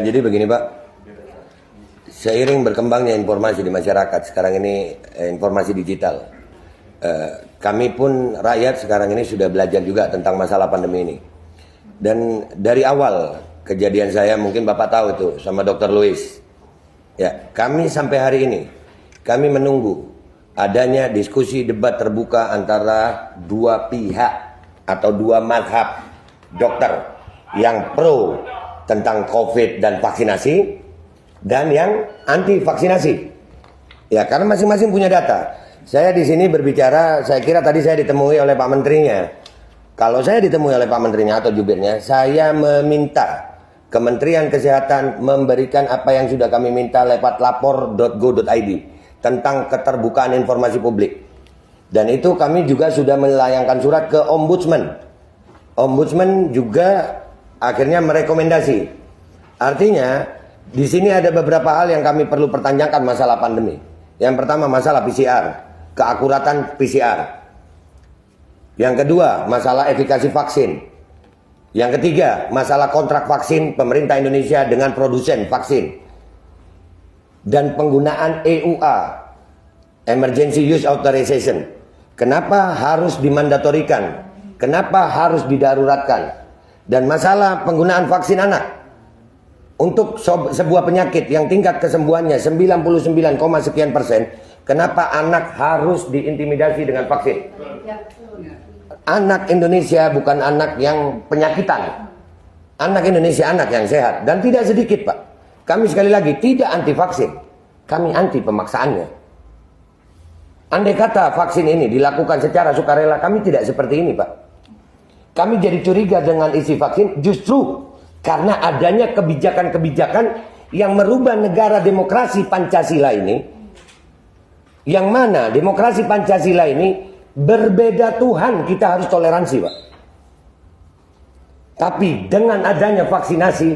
Jadi begini Pak, seiring berkembangnya informasi di masyarakat sekarang ini, informasi digital, kami pun rakyat sekarang ini sudah belajar juga tentang masalah pandemi ini. Dan dari awal kejadian saya, mungkin Bapak tahu itu sama Dr. Louis, ya, kami sampai hari ini kami menunggu adanya diskusi debat terbuka antara dua pihak atau dua mazhab dokter yang pro tentang COVID dan vaksinasi dan yang anti vaksinasi. Ya, karena masing-masing punya data. Saya di sini berbicara, saya kira tadi saya ditemui oleh Pak Menterinya. Kalau saya ditemui oleh Pak Menterinya atau jubirnya, saya meminta Kementerian Kesehatan memberikan apa yang sudah kami minta lewat lapor.go.id tentang keterbukaan informasi publik. Dan itu kami juga sudah melayangkan surat ke Ombudsman. Ombudsman juga akhirnya merekomendasi. Artinya di sini ada beberapa hal yang kami perlu pertanyakan masalah pandemi. Yang pertama masalah PCR, keakuratan PCR. Yang kedua masalah efikasi vaksin. Yang ketiga masalah kontrak vaksin pemerintah Indonesia dengan produsen vaksin. Dan penggunaan EUA, Emergency Use Authorization. Kenapa harus dimandatorikan? Kenapa harus didaruratkan? Dan masalah penggunaan vaksin anak untuk sebuah penyakit yang tingkat kesembuhannya 99, sekian persen, kenapa anak harus diintimidasi dengan vaksin? Anak Indonesia bukan anak yang penyakitan. Anak Indonesia anak yang sehat. Dan tidak sedikit Pak, kami sekali lagi tidak anti vaksin, kami anti pemaksaannya. Andai kata vaksin ini dilakukan secara sukarela, kami tidak seperti ini Pak. Kami jadi curiga dengan isi vaksin justru karena adanya kebijakan-kebijakan yang merubah negara demokrasi Pancasila ini. Yang mana demokrasi Pancasila ini berbeda Tuhan, kita harus toleransi Pak. Tapi dengan adanya vaksinasi,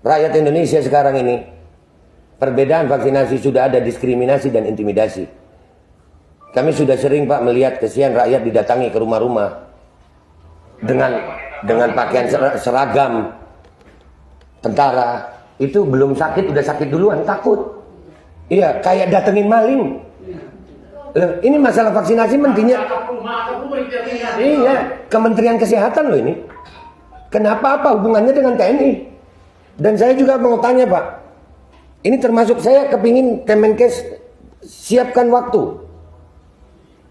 rakyat Indonesia sekarang ini, perbedaan vaksinasi sudah ada diskriminasi dan intimidasi. Kami sudah sering Pak melihat kesian rakyat didatangi ke rumah-rumah dengan pakaian seragam tentara. Itu belum sakit udah sakit duluan, takut. Iya, kayak datengin maling. Ini masalah vaksinasi mentinya. Iya, Kementerian Kesehatan loh ini. Kenapa, apa hubungannya dengan TNI? Dan saya juga mau tanya Pak, ini termasuk saya kepingin Kemenkes siapkan waktu.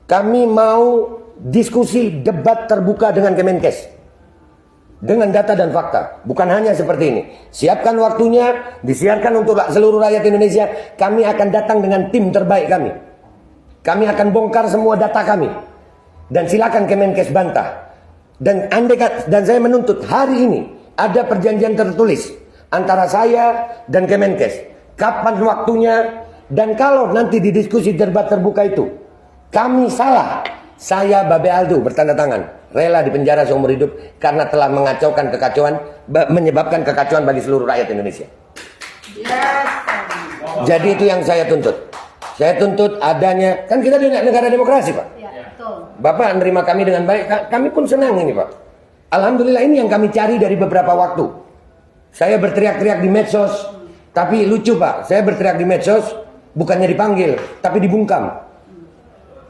Kami mau diskusi debat terbuka dengan Kemenkes dengan data dan fakta, bukan hanya seperti ini. Siapkan waktunya, disiarkan untuk seluruh rakyat Indonesia. Kami akan datang dengan tim terbaik kami. Kami akan bongkar semua data kami. Dan silakan Kemenkes bantah. Dan saya menuntut hari ini ada perjanjian tertulis antara saya dan Kemenkes. Kapan waktunya, dan kalau nanti di diskusi debat terbuka itu kami salah, saya Babe Aldo bertanda tangan rela dipenjara seumur hidup karena telah mengacaukan kekacauan, menyebabkan kekacauan bagi seluruh rakyat Indonesia. Jadi itu yang saya tuntut. Saya tuntut adanya, kan kita di negara demokrasi Pak. Bapak menerima kami dengan baik, kami pun senang ini Pak. Alhamdulillah, ini yang kami cari dari beberapa waktu. Saya berteriak-teriak di medsos, tapi lucu Pak, saya berteriak di medsos bukannya dipanggil, tapi dibungkam.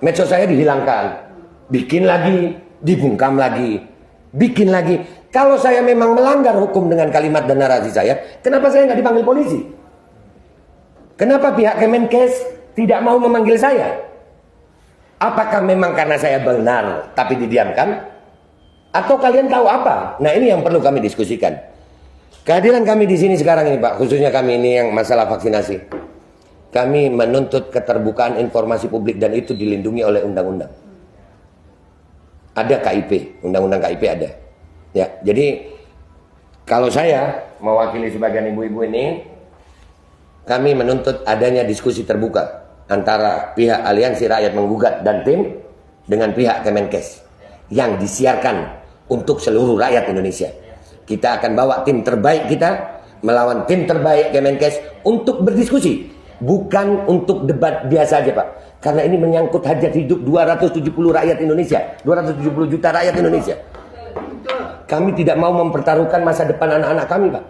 Medsos saya dihilangkan, bikin lagi, dibungkam lagi, bikin lagi. Kalau saya memang melanggar hukum dengan kalimat dan narasi saya, kenapa saya nggak dipanggil polisi? Kenapa pihak Kemenkes tidak mau memanggil saya? Apakah memang karena saya benar tapi didiamkan? Atau kalian tahu apa? Nah, ini yang perlu kami diskusikan. Kehadiran kami di sini sekarang ini Pak, khususnya kami ini yang masalah vaksinasi. Kami menuntut keterbukaan informasi publik dan itu dilindungi oleh undang-undang. Ada KIP, undang-undang KIP ada. Ya, jadi kalau saya mewakili sebagian ibu-ibu ini, kami menuntut adanya diskusi terbuka antara pihak Aliansi Rakyat Menggugat dan tim dengan pihak Kemenkes yang disiarkan untuk seluruh rakyat Indonesia. Kita akan bawa tim terbaik kita melawan tim terbaik Kemenkes untuk berdiskusi. Bukan untuk debat biasa aja Pak. Karena ini menyangkut hajat hidup 270 rakyat Indonesia, 270 juta rakyat Indonesia. Kami tidak mau mempertaruhkan masa depan anak-anak kami Pak.